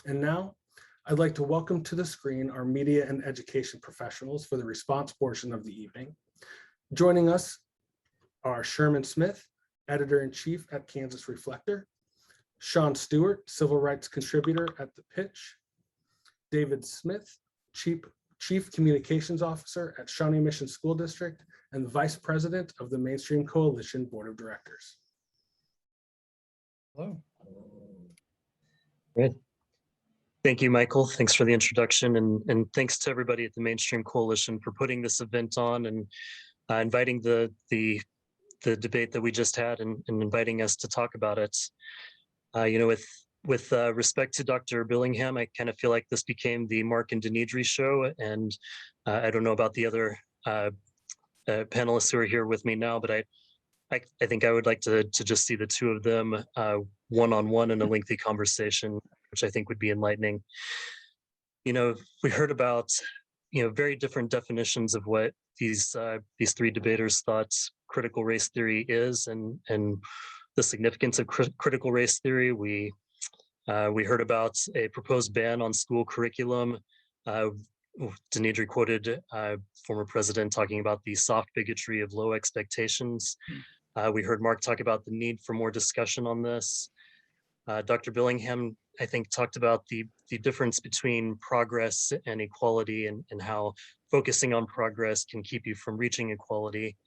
And now, I'd like to welcome to the screen our media and education professionals for the response portion of the evening. Joining us are Sherman Smith, Editor-in-Chief at Kansas Reflector, Shawn Stewart, Civil Rights Contributor at The Pitch, David Smith, Chief Communications Officer at Shawnee Mission School District, and Vice President of the Mainstream Coalition Board of Directors. Hello. Great. Thank you, Michael. Thanks for the introduction, and thanks to everybody at the Mainstream Coalition for putting this event on and inviting the debate that we just had and inviting us to talk about it. With respect to Dr. Billingham, I kind of feel like this became the Mark and Denidri show, and I don't know about the other panelists who are here with me now, but I think I would like to just see the two of them one-on-one in a lengthy conversation, which I think would be enlightening. We heard about very different definitions of what these three debaters thought critical race theory is, and the significance of critical race theory. We heard about a proposed ban on school curriculum. Denidri quoted former president talking about the soft bigotry of low expectations. We heard Mark talk about the need for more discussion on this. Dr. Billingham, I think, talked about the difference between progress and equality, and how focusing on progress can keep you from reaching equality.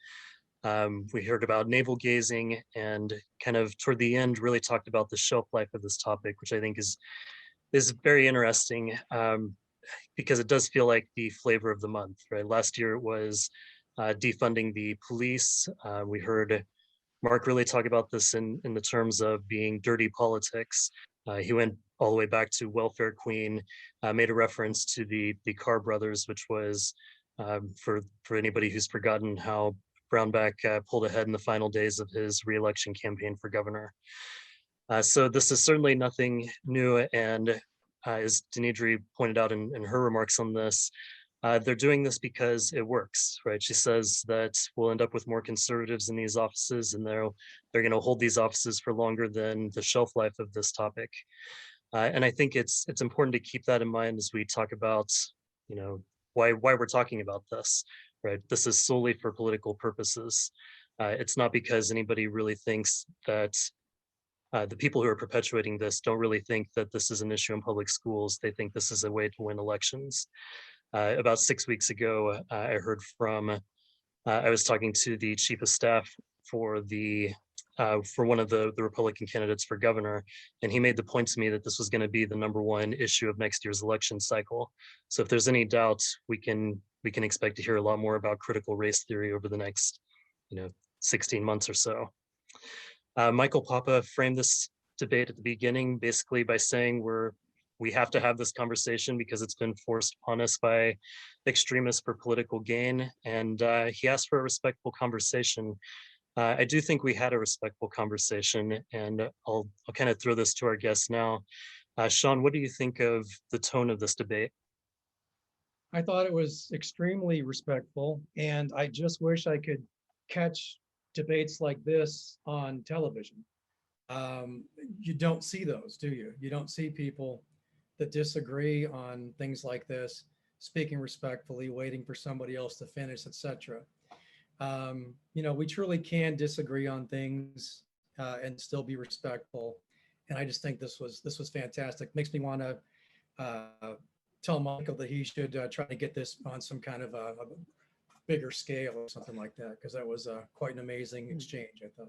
We heard about navel gazing, and kind of toward the end really talked about the shelf life of this topic, which I think is very interesting, because it does feel like the flavor of the month, right? Last year it was defunding the police. We heard Mark really talk about this in the terms of being dirty politics. He went all the way back to Welfare Queen, made a reference to the Carr brothers, which was, for anybody who's forgotten how Brownback pulled ahead in the final days of his re-election campaign for governor. So this is certainly nothing new, and as Denidri pointed out in her remarks on this, they're doing this because it works, right? She says that we'll end up with more conservatives in these offices, and they're going to hold these offices for longer than the shelf life of this topic. And I think it's important to keep that in mind as we talk about, why we're talking about this, right? This is solely for political purposes. It's not because anybody really thinks that the people who are perpetuating this don't really think that this is an issue in public schools. They think this is a way to win elections. About 6 weeks ago, I heard from, I was talking to the chief of staff for one of the Republican candidates for governor, and he made the point to me that this was going to be the #1 issue of next year's election cycle. So if there's any doubt, we can expect to hear a lot more about critical race theory over the next 16 months or so. Michael Papa framed this debate at the beginning basically by saying we have to have this conversation because it's been forced upon us by extremists for political gain, and he asked for a respectful conversation. I do think we had a respectful conversation, and I'll kind of throw this to our guests now. Shawn, what do you think of the tone of this debate? I thought it was extremely respectful, and I just wish I could catch debates like this on television. You don't see those, do you? You don't see people that disagree on things like this, speaking respectfully, waiting for somebody else to finish, etc. We truly can disagree on things and still be respectful. And I just think this was fantastic. Makes me want to tell Michael that he should try to get this on some kind of a bigger scale or something like that, because that was quite an amazing exchange, I thought.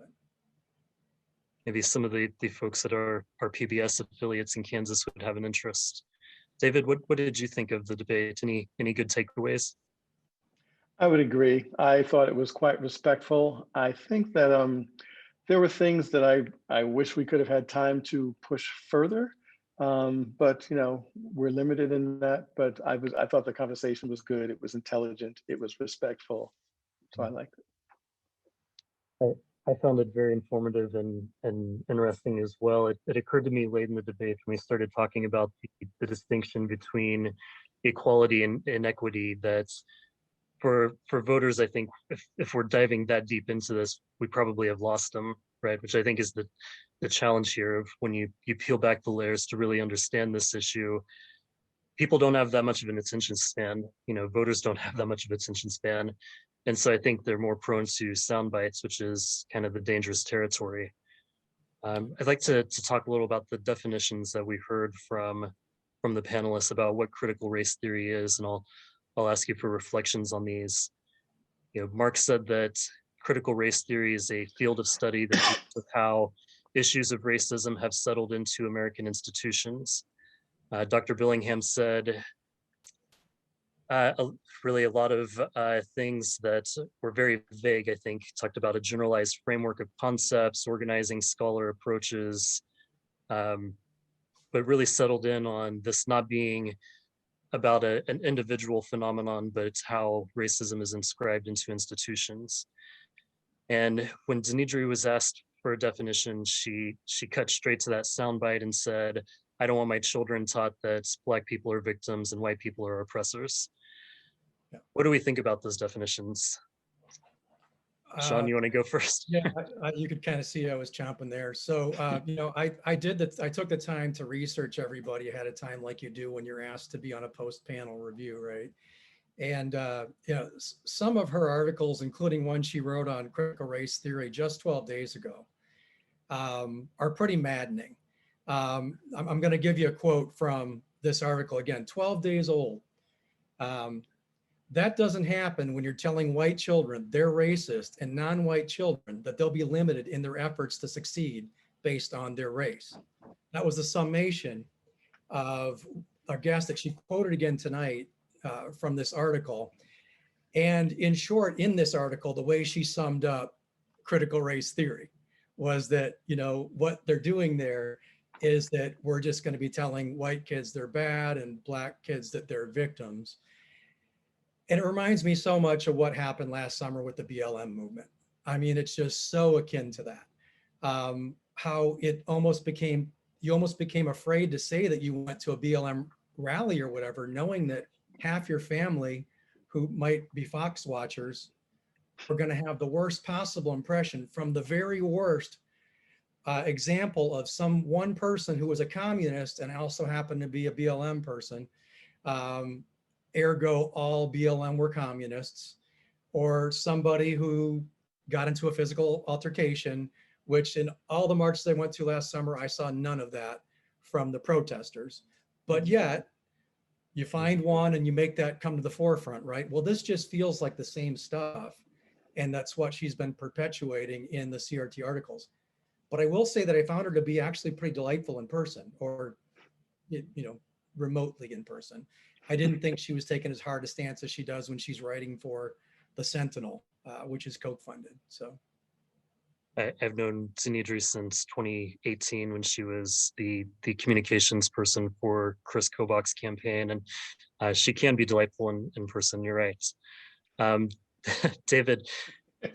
Maybe some of the folks that are PBS affiliates in Kansas would have an interest. David, what did you think of the debate? Any good takeaways? I would agree. I thought it was quite respectful. I think that there were things that I wish we could have had time to push further, but we're limited in that. But I thought the conversation was good. It was intelligent. It was respectful. So I liked it. I found it very informative and interesting as well. It occurred to me late in the debate when we started talking about the distinction between equality and inequity, that for voters, I think if we're diving that deep into this, we probably have lost them, right? Which I think is the challenge here of when you peel back the layers to really understand this issue. People don't have that much of an attention span. Voters don't have that much of attention span. And so I think they're more prone to sound bites, which is kind of the dangerous territory. I'd like to talk a little about the definitions that we heard from the panelists about what critical race theory is, and I'll ask you for reflections on these. Mark said that critical race theory is a field of study that deals with how issues of racism have settled into American institutions. Dr. Billingham said really a lot of things that were very vague, I think. Talked about a generalized framework of concepts, organizing scholar approaches, but really settled in on this not being about an individual phenomenon, but it's how racism is inscribed into institutions. And when Denidri was asked for a definition, she cut straight to that soundbite and said, "I don't want my children taught that Black people are victims and white people are oppressors." Yeah. What do we think about those definitions? Shawn, you want to go first? Yeah, you could kind of see I was chomping there. So, I took the time to research everybody ahead of time, like you do when you're asked to be on a post-panel review, right? And, some of her articles, including one she wrote on critical race theory just 12 days ago, are pretty maddening. I'm going to give you a quote from this article again, 12 days old. That doesn't happen when you're telling white children they're racist and non-white children that they'll be limited in their efforts to succeed based on their race. That was the summation of a guest that she quoted again tonight from this article. And in short, in this article, the way she summed up critical race theory was that, what they're doing there is that we're just going to be telling white kids they're bad and Black kids that they're victims. And it reminds me so much of what happened last summer with the BLM movement. I mean, it's just so akin to that. How it you almost became afraid to say that you went to a BLM rally or whatever, knowing that half your family who might be Fox watchers are going to have the worst possible impression from the very worst example of one person who was a communist and also happened to be a BLM person. Ergo, all BLM were communists, or somebody who got into a physical altercation, which in all the marches I went to last summer, I saw none of that from the protesters. But yet, you find one and you make that come to the forefront, right? Well, this just feels like the same stuff. And that's what she's been perpetuating in the CRT articles. But I will say that I found her to be actually pretty delightful in person, or, remotely in person. I didn't think she was taking as hard a stance as she does when she's writing for the Sentinel, which is Koch funded. So I've known Denidri since 2018 when she was the communications person for Chris Kobach's campaign, and she can be delightful in person. You're right. David,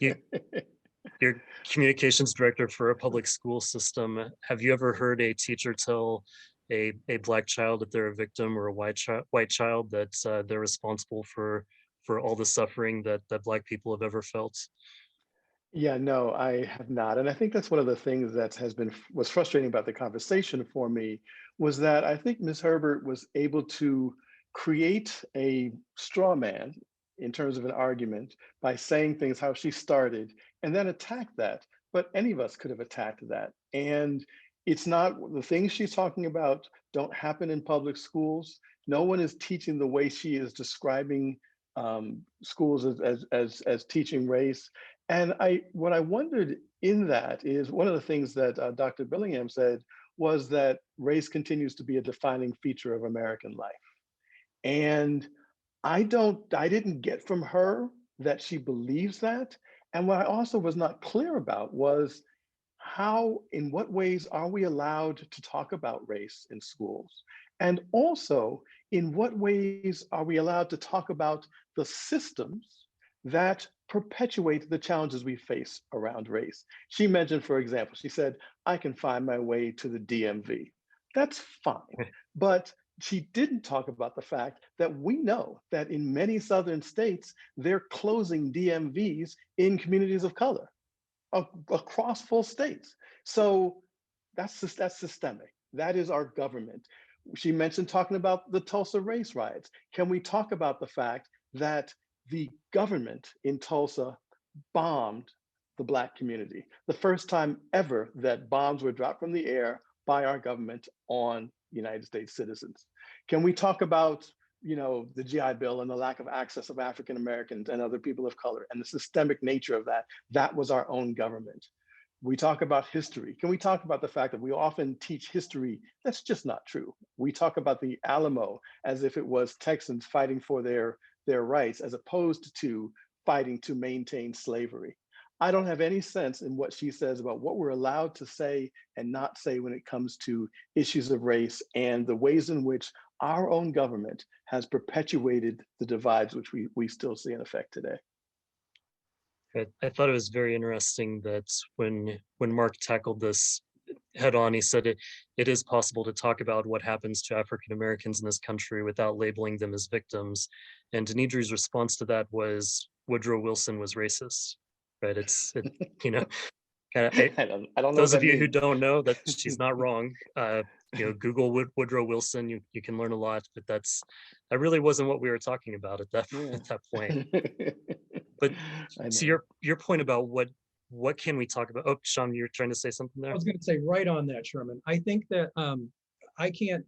you're communications director for a public school system. Have you ever heard a teacher tell a Black child that they're a victim, or a white child that they're responsible for all the suffering that Black people have ever felt? Yeah, no, I have not. And I think that's one of the things that was frustrating about the conversation for me, was that I think Ms. Herbert was able to create a straw man in terms of an argument by saying things how she started and then attack that. But any of us could have attacked that. And it's not, the things she's talking about don't happen in public schools. No one is teaching the way she is describing schools as teaching race. And what I wondered in that is, one of the things that Dr. Billingham said was that race continues to be a defining feature of American life. And I didn't get from her that she believes that. And what I also was not clear about was in what ways are we allowed to talk about race in schools? And also, in what ways are we allowed to talk about the systems that perpetuate the challenges we face around race? She mentioned, for example, she said, I can find my way to the DMV. That's fine. But she didn't talk about the fact that we know that in many Southern states, they're closing DMVs in communities of color. across full states. So that's systemic. That is our government. She mentioned talking about the Tulsa race riots. Can we talk about the fact that the government in Tulsa bombed the Black community? The first time ever that bombs were dropped from the air by our government on United States citizens. Can we talk about, the GI Bill and the lack of access of African Americans and other people of color and the systemic nature of that? That was our own government. We talk about history. Can we talk about the fact that we often teach history that's just not true? We talk about the Alamo as if it was Texans fighting for their rights, as opposed to fighting to maintain slavery. I don't have any sense in what she says about what we're allowed to say and not say when it comes to issues of race and the ways in which our own government has perpetuated the divides which we still see in effect today. I thought it was very interesting that when Mark tackled this head on, he said it is possible to talk about what happens to African Americans in this country without labeling them as victims. And Denidri's response to that was Woodrow Wilson was racist, right? Kind of, I don't know those what of that you who means. don't know, that she's not wrong. Google Woodrow Wilson, you can learn a lot, but that really wasn't what we were talking about at that point. But to your point about what can we talk about? Oh, Shawn, you're trying to say something there? I was going to say right on that, Sherman. I think that I can't,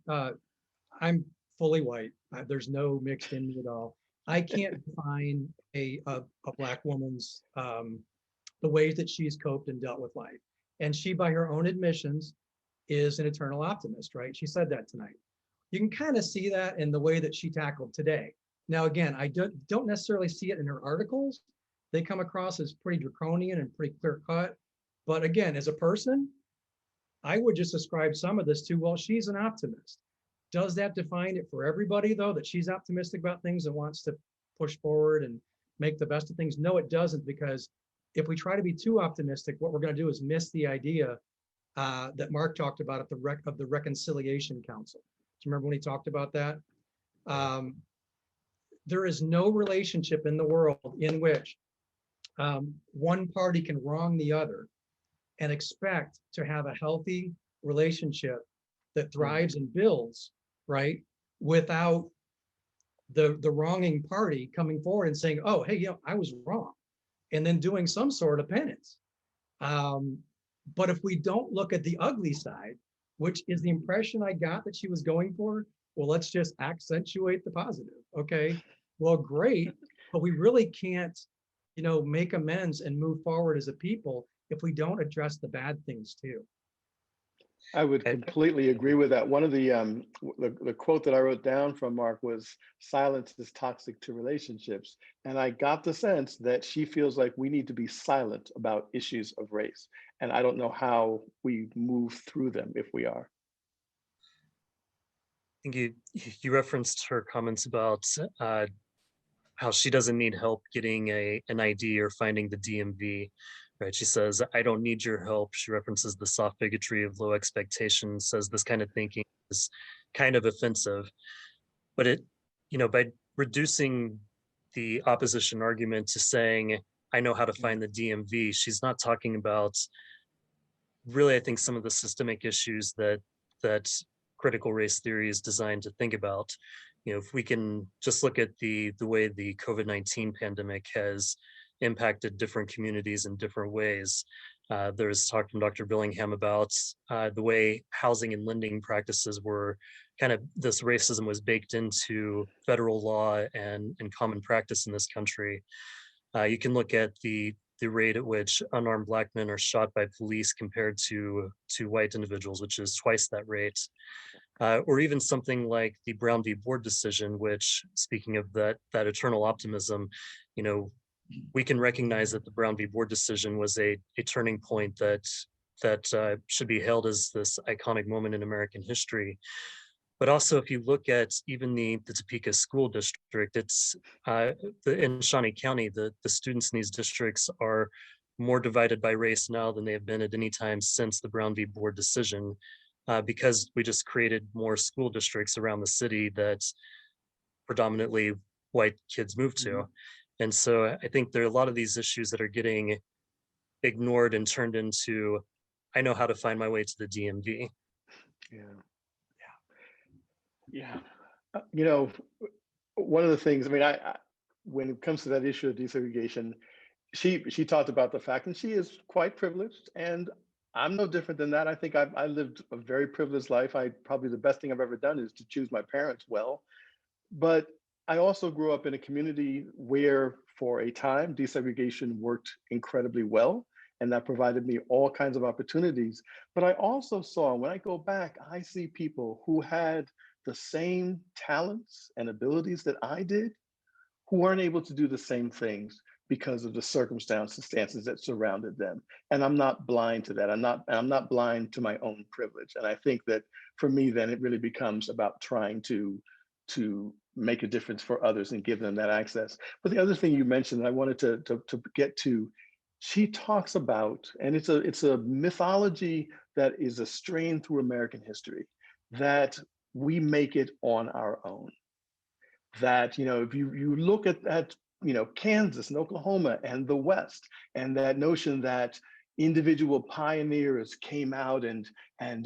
I'm fully white. There's no mixed in me at all. I can't define a Black woman's, the ways that she's coped and dealt with life. And she, by her own admissions, is an eternal optimist, right? She said that tonight. You can kind of see that in the way that she tackled today. Now, again, I don't necessarily see it in her articles. They come across as pretty draconian and pretty clear cut. But again, as a person, I would just ascribe some of this to, well, she's an optimist. Does that define it for everybody, though, that she's optimistic about things and wants to push forward and make the best of things? No, it doesn't, because if we try to be too optimistic, what we're going to do is miss the idea that Mark talked about at the Reconciliation Council. Do you remember when he talked about that? There is no relationship in the world in which one party can wrong the other and expect to have a healthy relationship that thrives and builds, right? Without the wronging party coming forward and saying, oh, hey, I was wrong, and then doing some sort of penance. But if we don't look at the ugly side, which is the impression I got that she was going for, well, let's just accentuate the positive. Okay, well, great, but we really can't, make amends and move forward as a people if we don't address the bad things too. I would completely agree with that. One of the quote that I wrote down from Mark was, silence is toxic to relationships. And I got the sense that she feels like we need to be silent about issues of race. And I don't know how we move through them if we are. I think you referenced her comments about how she doesn't need help getting an ID or finding the DMV. Right, she says, I don't need your help. She references the soft bigotry of low expectations, says this kind of thinking is kind of offensive. But by reducing the opposition argument to saying, I know how to find the DMV, she's not talking about really, I think, some of the systemic issues that critical race theory is designed to think about. If we can just look at the way the COVID-19 pandemic has impacted different communities in different ways. There's talk from Dr. Billingham about the way housing and lending practices were this racism was baked into federal law and common practice in this country. You can look at the rate at which unarmed Black men are shot by police compared to white individuals, which is twice that rate. Or even something like the Brown v. Board decision, which, speaking of that eternal optimism, we can recognize that the Brown v. Board decision was a turning point that should be hailed as this iconic moment in American history. But also, if you look at even the Topeka School District, it's in Shawnee County, the students in these districts are more divided by race now than they have been at any time since the Brown v. Board decision, because we just created more school districts around the city that predominantly white kids move to. And so I think there are a lot of these issues that are getting ignored and turned into, I know how to find my way to the DMV. Yeah. Yeah. You know, one of the things, I mean, when it comes to that issue of desegregation, she talked about the fact, and she is quite privileged, and I'm no different than that. I think I lived a very privileged life. Probably the best thing I've ever done is to choose my parents well. But I also grew up in a community where, for a time, desegregation worked incredibly well, and that provided me all kinds of opportunities. But I also saw, when I go back, I see people who had the same talents and abilities that I did, who weren't able to do the same things because of the circumstances that surrounded them. And I'm not blind to that. I'm not blind to my own privilege. And I think that for me, then it really becomes about trying to make a difference for others and give them that access. But the other thing you mentioned, I wanted to get to, she talks about, and it's a mythology that is a strain through American history, that we make it on our own. That, you know, if you look at you know, Kansas and Oklahoma and the West, and that notion that individual pioneers came out and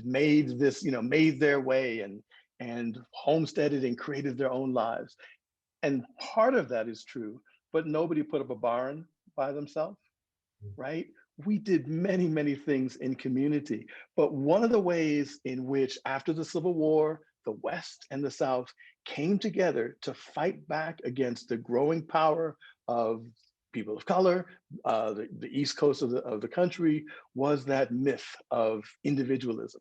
made this, you know, made their way and homesteaded and created their own lives. And part of that is true, but nobody put up a barn by themselves, right? We did many, many things in community. But one of the ways in which, after the Civil War, the West and the South came together to fight back against the growing power of people of color, the East Coast of the country, was that myth of individualism.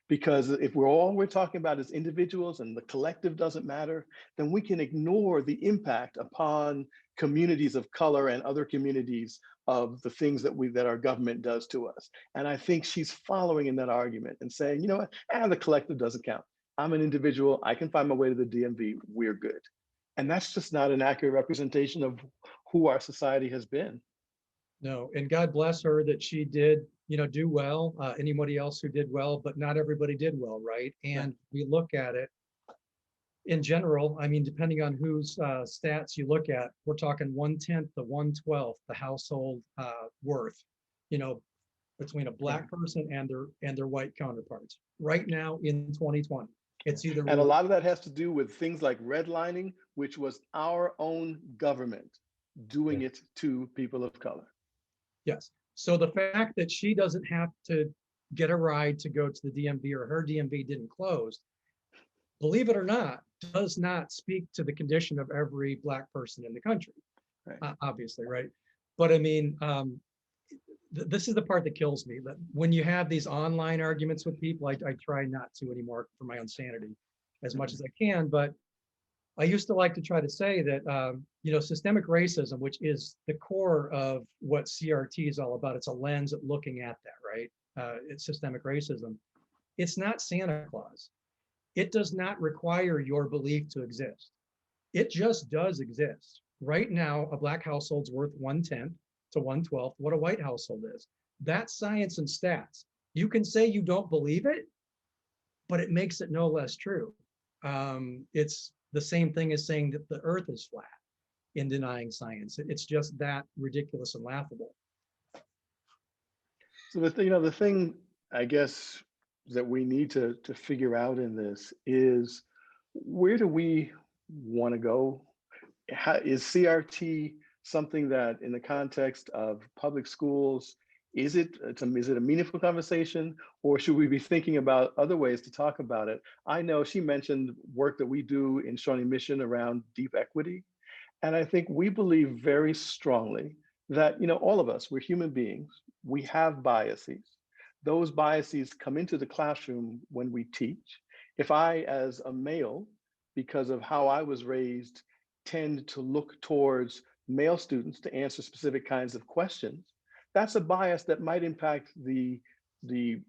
Because if all we're talking about is individuals and the collective doesn't matter, then we can ignore the impact upon communities of color and other communities of the things that our government does to us. And I think she's following in that argument and saying, you know what, the collective doesn't count. I'm an individual, I can find my way to the DMV, we're good. And that's just not an accurate representation of who our society has been. No, and God bless her that she did, you know, do well. Anybody else who did well, but not everybody did well, right? And we look at it in general. I mean, depending on whose stats you look at, we're talking 1/10 to 1/12 the household worth, you know, between a Black person and their white counterparts. Right now in 2020, it's either. And a lot of that has to do with things like redlining, which was our own government doing it to people of color. Yes. So the fact that she doesn't have to get a ride to go to the DMV, or her DMV didn't close, believe it or not, does not speak to the condition of every Black person in the country, right. Obviously, right? But I mean, this is the part that kills me, that when you have these online arguments with people, I try not to anymore for my own sanity as much as I can, but I used to like to try to say that, you know, systemic racism, which is the core of what CRT is all about, it's a lens at looking at that, right? It's systemic racism. It's not Santa Claus. It does not require your belief to exist. It just does exist. Right now, a Black household's worth 1/10 to 1/12 what a white household is. That's science and stats. You can say you don't believe it, but it makes it no less true. It's the same thing as saying that the earth is flat in denying science. It's just that ridiculous and laughable. So the thing, I guess, that we need to figure out in this is, where do we want to go? Is CRT something that, in the context of public schools, is it a meaningful conversation, or should we be thinking about other ways to talk about it? I know she mentioned work that we do in Shawnee Mission around deep equity. And I think we believe very strongly that, you know, all of us, we're human beings, we have biases. Those biases come into the classroom when we teach. If I, as a male, because of how I was raised, tend to look towards male students to answer specific kinds of questions, that's a bias that might impact the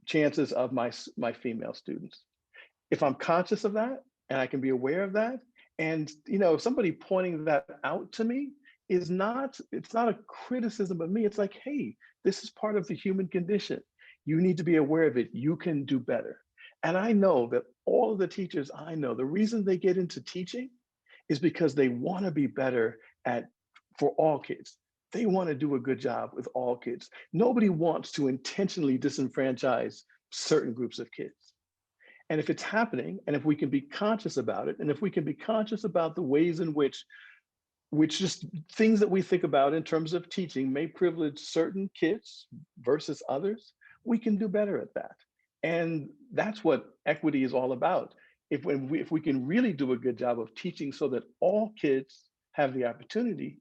chances of my female students. If I'm conscious of that and I can be aware of that, and you know, somebody pointing that out to me it's not a criticism of me. It's like, hey, this is part of the human condition. You need to be aware of it. You can do better. And I know that all of the teachers I know, the reason they get into teaching is because they want to be better for all kids, They want to do a good job with all kids. Nobody wants to intentionally disenfranchise certain groups of kids. And if it's happening, and if we can be conscious about it, and if we can be conscious about the ways in which just things that we think about in terms of teaching may privilege certain kids versus others, we can do better at that. And that's what equity is all about. If we can really do a good job of teaching so that all kids have the opportunity,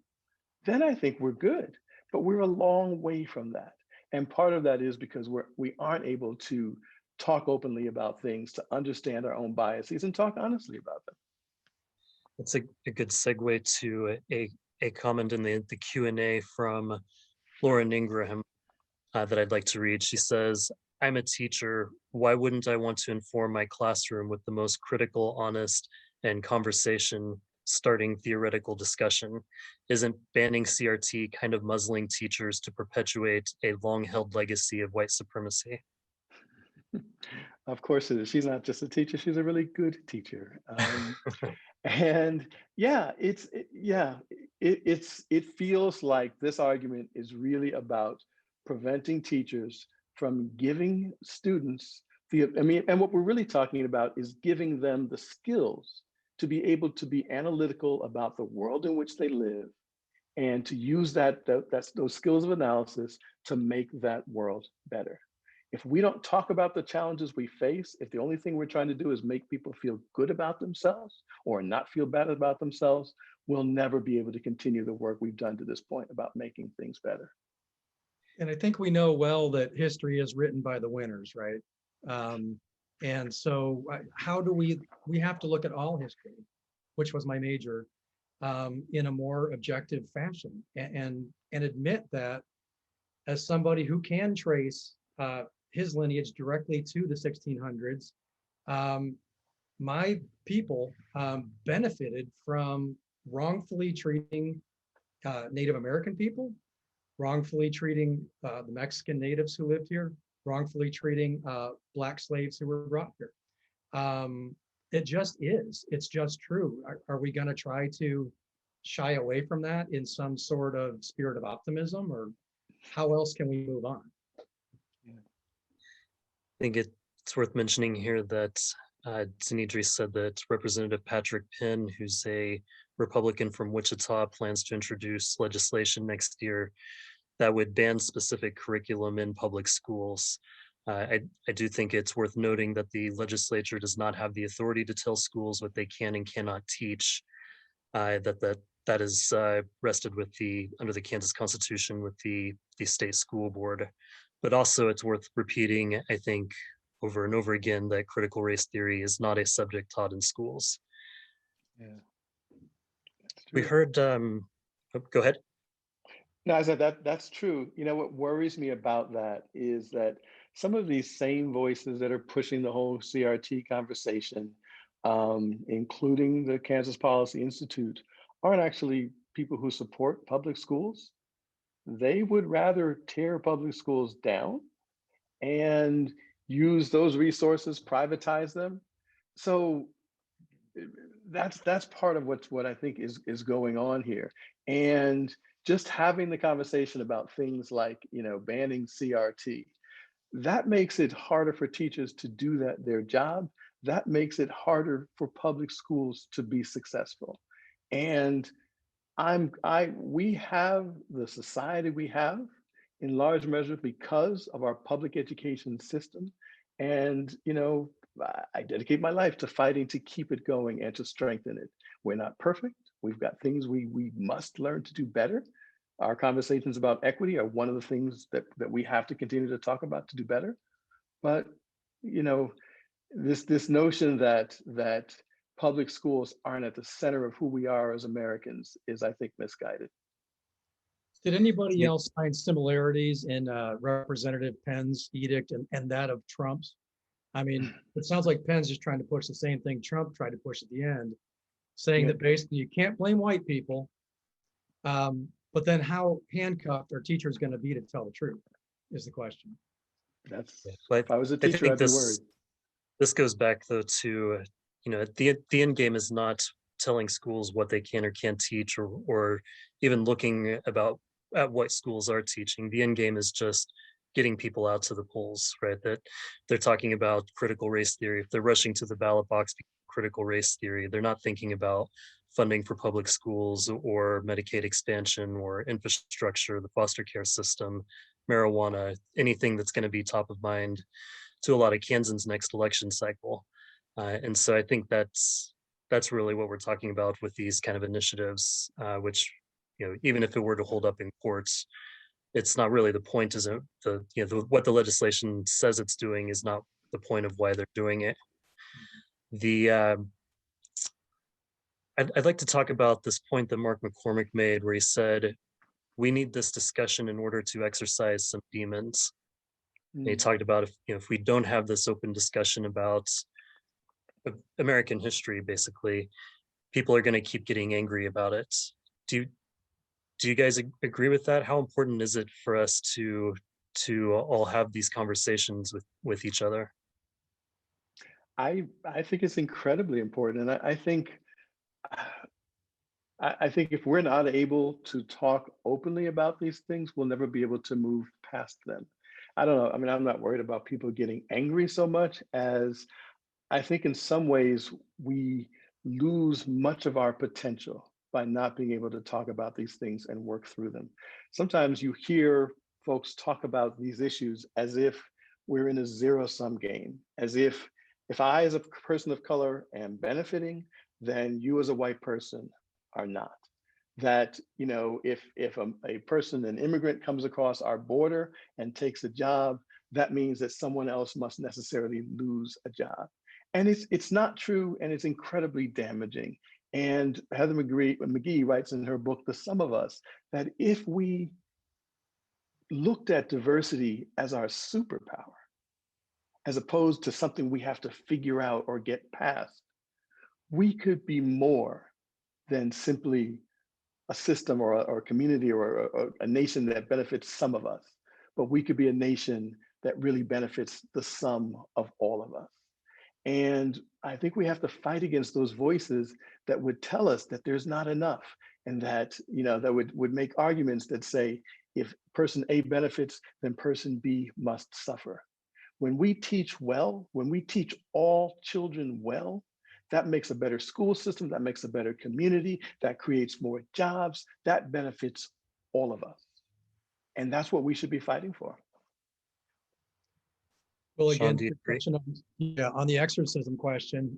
then I think we're good. But we're a long way from that. And part of that is because we aren't able to talk openly about things, to understand our own biases and talk honestly about them. It's a good segue to a comment in the Q&A from Lauren Ingraham that I'd like to read. She says, "I'm a teacher. Why wouldn't I want to inform my classroom with the most critical, honest, and conversation starting theoretical discussion? Isn't banning CRT kind of muzzling teachers to perpetuate a long-held legacy of white supremacy?" Of course it is. She's not just a teacher, she's a really good teacher. And yeah, it feels like this argument is really about preventing teachers from giving students and what we're really talking about is giving them the skills to be able to be analytical about the world in which they live and to use those skills of analysis to make that world better. If we don't talk about the challenges we face, if the only thing we're trying to do is make people feel good about themselves or not feel bad about themselves, we'll never be able to continue the work we've done to this point about making things better. And I think we know well that history is written by the winners, right? And so how do we have to look at all history, which was my major, in a more objective fashion and admit that as somebody who can trace his lineage directly to the 1600s, my people benefited from wrongfully treating Native American people, wrongfully treating the Mexican natives who lived here, wrongfully treating Black slaves who were brought here. It just is. It's just true. Are we going to try to shy away from that in some sort of spirit of optimism, or how else can we move on? I think it's worth mentioning here that Dinidri said that Representative Patrick Penn, who's a Republican from Wichita, plans to introduce legislation next year that would ban specific curriculum in public schools. I do think it's worth noting that the legislature does not have the authority to tell schools what they can and cannot teach. That is rested with under the Kansas Constitution with the state school board. But also it's worth repeating, I think, over and over again, that critical race theory is not a subject taught in schools. Yeah. We heard, go ahead. No, I said that's true. You know, what worries me about that is that some of these same voices that are pushing the whole CRT conversation, including the Kansas Policy Institute, aren't actually people who support public schools. They would rather tear public schools down and use those resources, privatize them. So that's part of what I think is going on here. And just having the conversation about things like, banning CRT, that makes it harder for teachers to do their job. That makes it harder for public schools to be successful. And we have the society we have in large measure because of our public education system. And, I dedicate my life to fighting to keep it going and to strengthen it. We're not perfect. We've got things we must learn to do better. Our conversations about equity are one of the things that we have to continue to talk about to do better. But, this notion that public schools aren't at the center of who we are as Americans is, I think, misguided. Did anybody else find similarities in Representative Penn's edict and that of Trump's? I mean, it sounds like Penn's just trying to push the same thing Trump tried to push at the end, saying that basically you can't blame white people, but then how handcuffed are teachers going to be to tell the truth is the question. If I was a teacher, I'd be worried. This goes back though to, the end game is not telling schools what they can or can't teach, or even looking about at what schools are teaching. The end game is just getting people out to the polls, right? That they're talking about critical race theory. If they're rushing to the ballot box, critical race theory, they're not thinking about funding for public schools or Medicaid expansion or infrastructure, the foster care system, marijuana, anything that's going to be top of mind to a lot of Kansans next election cycle. And so I think that's really what we're talking about with these kind of initiatives, which, you know, even if it were to hold up in courts, it's not really the point. Isn't the, you know, what the legislation says it's doing is not the point of why they're doing it. I'd like to talk about this point that Mark McCormick made, where he said, we need this discussion in order to exercise some demons. And he talked about, if we don't have this open discussion about American history, basically, people are going to keep getting angry about it. Do you guys agree with that? How important is it for us to all have these conversations with each other? I think it's incredibly important. And I think if we're not able to talk openly about these things, we'll never be able to move past them. I don't know. I mean, I'm not worried about people getting angry so much as I think in some ways we lose much of our potential by not being able to talk about these things and work through them. Sometimes you hear folks talk about these issues as if we're in a zero-sum game, as if I as a person of color am benefiting, then you as a white person are not. That, you know, if a person, an immigrant comes across our border and takes a job, that means that someone else must necessarily lose a job. And it's not true, and it's incredibly damaging. And Heather McGhee writes in her book, The Sum of Us, that if we looked at diversity as our superpower, as opposed to something we have to figure out or get past, we could be more than simply a system or a community or a nation that benefits some of us, but we could be a nation that really benefits the sum of all of us. And I think we have to fight against those voices that would tell us that there's not enough, and that, you know, that would make arguments that say, if person A benefits, then person B must suffer. When we teach well, when we teach all children well, that makes a better school system, that makes a better community, that creates more jobs, that benefits all of us. And that's what we should be fighting for. Well, Shawn, again, do you agree? on the exorcism question,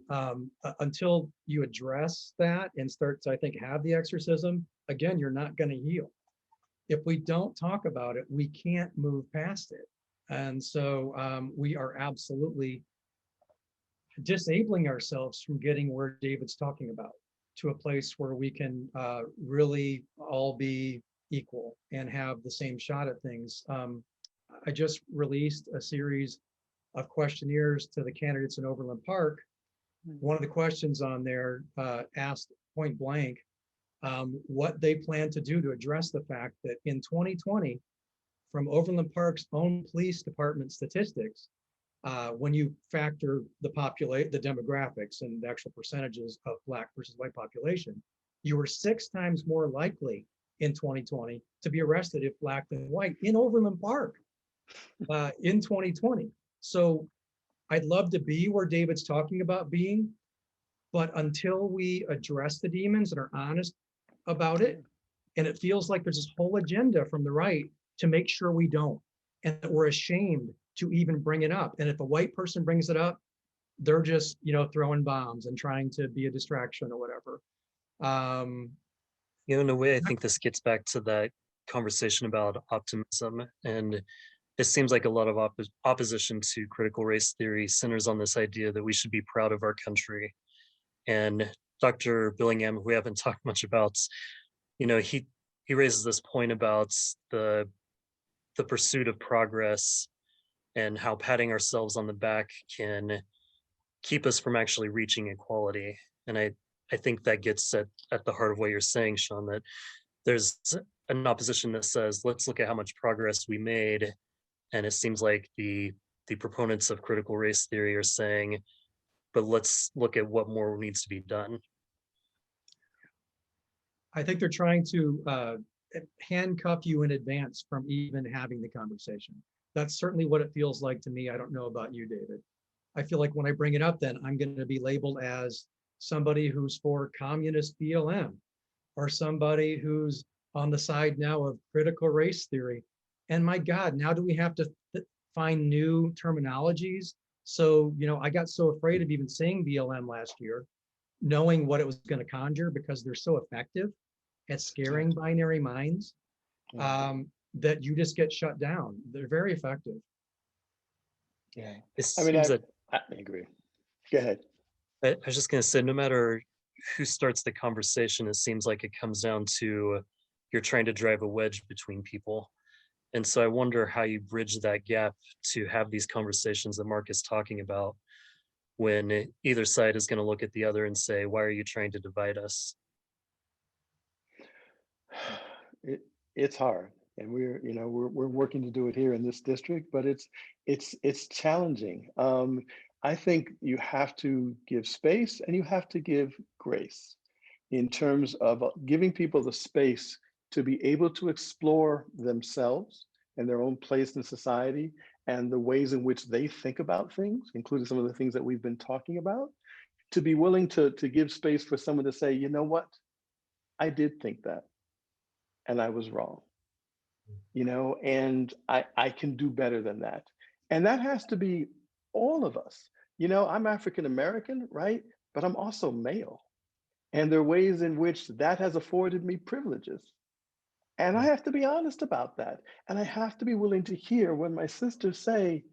until you address that and start to, I think, have the exorcism, again, you're not going to heal. If we don't talk about it, we can't move past it. And so we are absolutely disabling ourselves from getting where David's talking about, to a place where we can really all be equal and have the same shot at things. I just released a series of questionnaires to the candidates in Overland Park. One of the questions on there asked point blank what they plan to do to address the fact that in 2020, from Overland Park's own police department statistics, when you factor the demographics and the actual percentages of Black versus white population, you were 6 times more likely in 2020 to be arrested if Black than white in Overland Park in 2020. So I'd love to be where David's talking about being, but until we address the demons and are honest about it, and it feels like there's this whole agenda from the right to make sure we don't, and that we're ashamed to even bring it up. And if a white person brings it up, they're just, you know, throwing bombs and trying to be a distraction or whatever. You know, in a way, I think this gets back to that conversation about optimism. And it seems like a lot of opposition to critical race theory centers on this idea that we should be proud of our country. And Dr. Billingham, who we haven't talked much about, you know, he raises this point about the pursuit of progress and how patting ourselves on the back can keep us from actually reaching equality. And I think that gets at the heart of what you're saying, Shawn, that there's an opposition that says, let's look at how much progress we made. And it seems like the proponents of critical race theory are saying, but let's look at what more needs to be done. I think they're trying to handcuff you in advance from even having the conversation. That's certainly what it feels like to me. I don't know about you, David. I feel like when I bring it up, then I'm going to be labeled as somebody who's for communist BLM, or somebody who's on the side now of critical race theory. And my God, now do we have to find new terminologies? So, I got so afraid of even saying BLM last year, knowing what it was going to conjure, because they're so effective at scaring binary minds, that you just get shut down. They're very effective. Yeah. It I mean, seems that I agree. Go ahead. I was just going to say, no matter who starts the conversation, it seems like it comes down to you're trying to drive a wedge between people. And so I wonder how you bridge that gap to have these conversations that Mark is talking about, when either side is going to look at the other and say, why are you trying to divide us? It's hard, and we're working to do it here in this district, but it's challenging. I think you have to give space and you have to give grace in terms of giving people the space to be able to explore themselves and their own place in society and the ways in which they think about things, including some of the things that we've been talking about, to be willing to give space for someone to say, you know what, I did think that and I was wrong, and I can do better than that. And that has to be all of us. I'm African American, right? But I'm also male. And there are ways in which that has afforded me privileges. And I have to be honest about that. And I have to be willing to hear when my sisters say,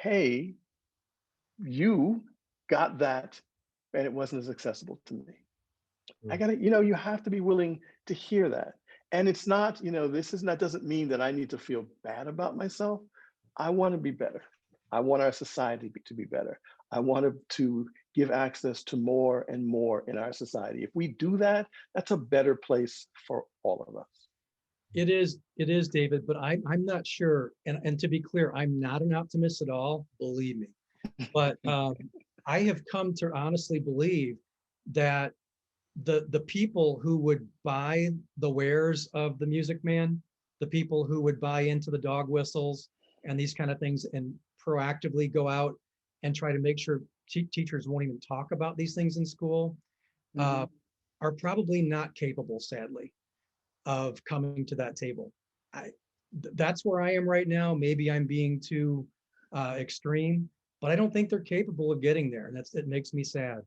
hey, you got that and it wasn't as accessible to me. I gotta, you have to be willing to hear that. And it's not, doesn't mean that I need to feel bad about myself. I want to be better. I want our society to be better. I want to give access to more and more in our society. If we do that, that's a better place for all of us. It is, David, but I'm not sure. And to be clear, I'm not an optimist at all, believe me. But I have come to honestly believe that the people who would buy the wares of the Music Man, the people who would buy into the dog whistles and these kind of things and proactively go out and try to make sure teachers won't even talk about these things in school, are probably not capable, sadly, of coming to that table. That's where I am right now. Maybe I'm being too extreme, but I don't think they're capable of getting there. And it makes me sad.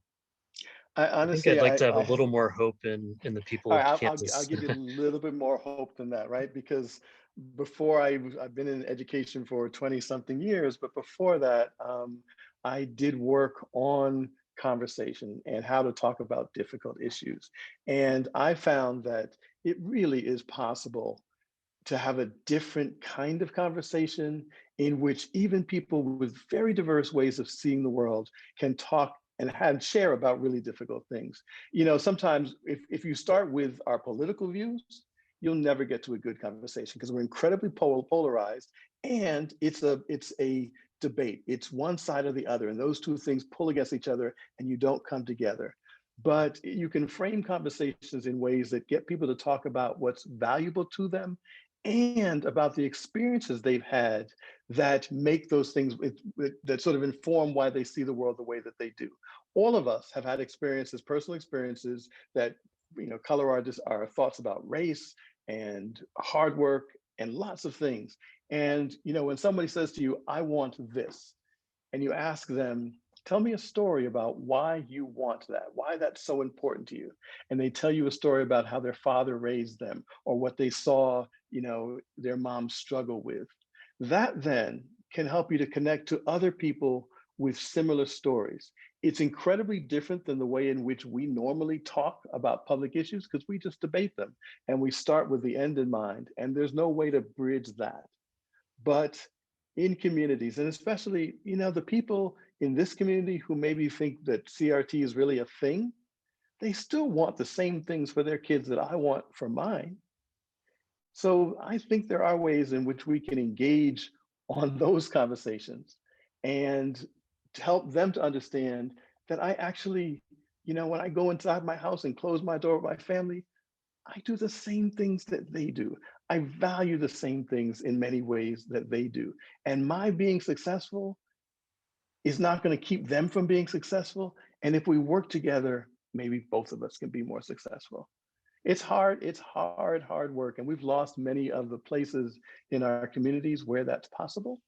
I I think honestly, I'd like to have a I little more hope in the people all of right, I'll Kansas. give you a little bit more hope than that, right? Because before I've been in education for 20 something years, but before that, I did work on conversation and how to talk about difficult issues. And I found that it really is possible to have a different kind of conversation in which even people with very diverse ways of seeing the world can talk and share about really difficult things. Sometimes if you start with our political views, you'll never get to a good conversation because we're incredibly polarized, and it's a debate. It's one side or the other, and those two things pull against each other and you don't come together. But you can frame conversations in ways that get people to talk about what's valuable to them and about the experiences they've had that make those things that sort of inform why they see the world the way that they do. All of us have had experiences, personal experiences that color our thoughts about race and hard work and lots of things. And when somebody says to you, I want this, and you ask them, tell me a story about why you want that, why that's so important to you. And they tell you a story about how their father raised them or what they saw, their mom struggle with. That then can help you to connect to other people with similar stories. It's incredibly different than the way in which we normally talk about public issues because we just debate them and we start with the end in mind, and there's no way to bridge that. But in communities, and especially, the people in this community who maybe think that CRT is really a thing, they still want the same things for their kids that I want for mine. So I think there are ways in which we can engage on those conversations and to help them to understand that I actually, when I go inside my house and close my door with my family, I do the same things that they do. I value the same things in many ways that they do. And my being successful is not going to keep them from being successful. And if we work together, maybe both of us can be more successful. It's hard work. And we've lost many of the places in our communities where that's possible.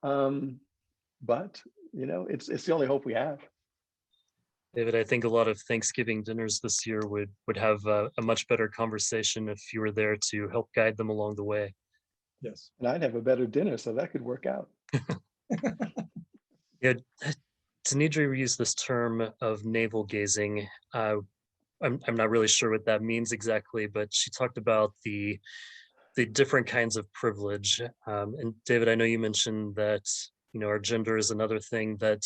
But it's the only hope we have. David, I think a lot of Thanksgiving dinners this year would have a much better conversation if you were there to help guide them along the way. Yes. And I'd have a better dinner, so that could work out. Yeah, Tanidri used this term of navel gazing. I'm not really sure what that means exactly, but she talked about the different kinds of privilege. And David, I know you mentioned that our gender is another thing that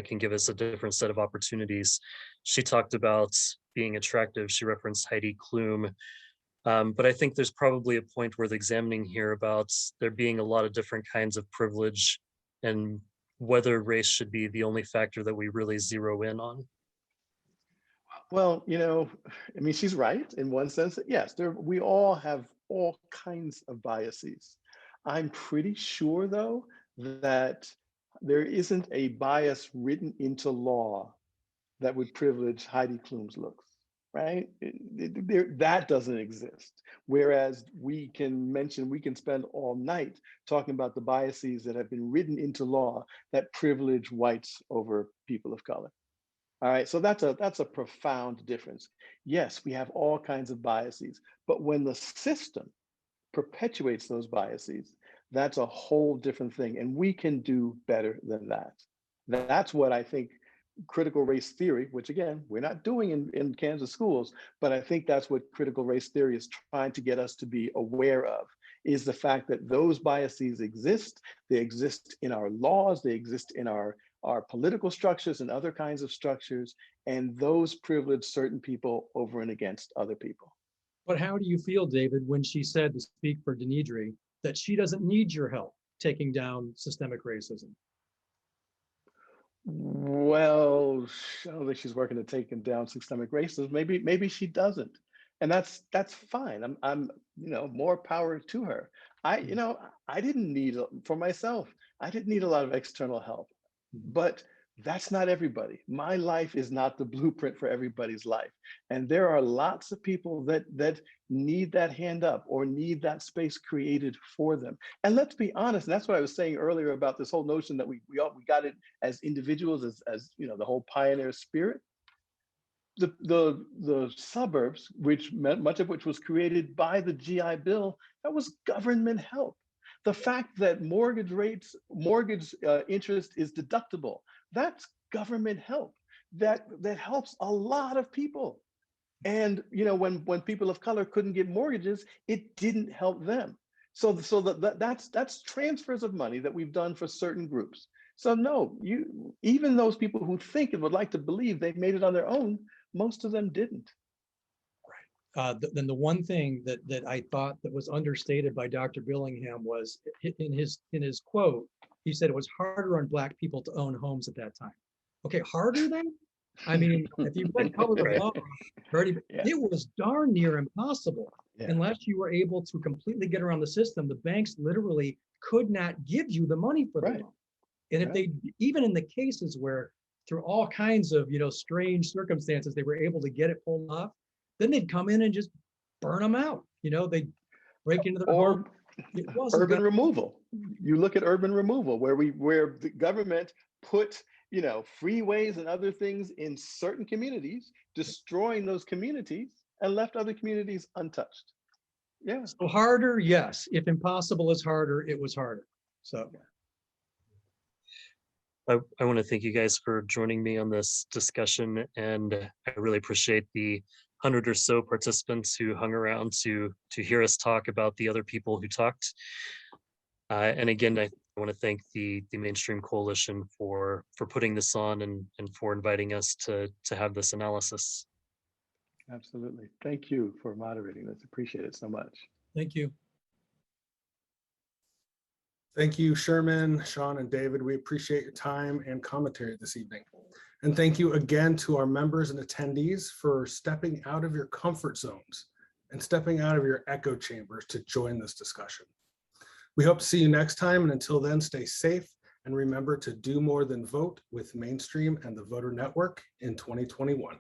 can give us a different set of opportunities. She talked about being attractive. She referenced Heidi Klum. But I think there's probably a point worth examining here about there being a lot of different kinds of privilege and whether race should be the only factor that we really zero in on. Well, I mean, she's right in one sense that yes, we all have all kinds of biases. I'm pretty sure, though, that there isn't a bias written into law that would privilege Heidi Klum's looks, right? That doesn't exist. Whereas we can spend all night talking about the biases that have been written into law that privilege whites over people of color. All right, so that's a profound difference. Yes, we have all kinds of biases, but when the system perpetuates those biases, that's a whole different thing, and we can do better than that. That's what I think critical race theory, which again, we're not doing in Kansas schools, but I think that's what critical race theory is trying to get us to be aware of, is the fact that those biases exist. They exist in our laws, they exist in our political structures and other kinds of structures, and those privilege certain people over and against other people. But how do you feel, David, when she said, to speak for Denidre, that she doesn't need your help taking down systemic racism? Well, I don't think she's working to taking down systemic racism. Maybe she doesn't, and that's fine. I'm more power to her. I didn't need for myself. I didn't need a lot of external help, but that's not everybody. My life is not the blueprint for everybody's life, and there are lots of people that need that hand up or need that space created for them. And let's be honest, and that's what I was saying earlier about this whole notion that we got it as individuals, as the whole pioneer spirit. The suburbs, which much of which was created by the GI Bill, that was government help. The fact that mortgage interest is deductible, that's government help. That helps a lot of people. And when people of color couldn't get mortgages, it didn't help them. So that's transfers of money that we've done for certain groups. So no, even those people who think and would like to believe they've made it on their own, most of them didn't. Then the one thing that I thought that was understated by Dr. Billingham was in his quote, he said it was harder on Black people to own homes at that time. Okay, harder then? I mean, if you've read Color of Law, it was darn near impossible unless you were able to completely get around the system. The banks literally could not give you the money for the loan. And if they, even in the cases where through all kinds of strange circumstances, they were able to get it pulled off, then they'd come in and just burn them out. They'd break into their home. Urban removal. You look at urban removal, where the government put freeways and other things in certain communities, destroying those communities and left other communities untouched. Yeah. So harder, yes. If impossible is harder, it was harder. So. I want to thank you guys for joining me on this discussion, and I really appreciate the 100 or so participants who hung around to hear us talk about the other people who talked. And again, I want to thank the Mainstream Coalition for putting this on and for inviting us to have this analysis. Absolutely. Thank you for moderating this. Appreciate it so much. Thank you. Thank you, Sherman, Shawn, and David. We appreciate your time and commentary this evening. And thank you again to our members and attendees for stepping out of your comfort zones and stepping out of your echo chambers to join this discussion. We hope to see you next time, and until then, stay safe and remember to do more than vote with Mainstream and the Voter Network in 2021.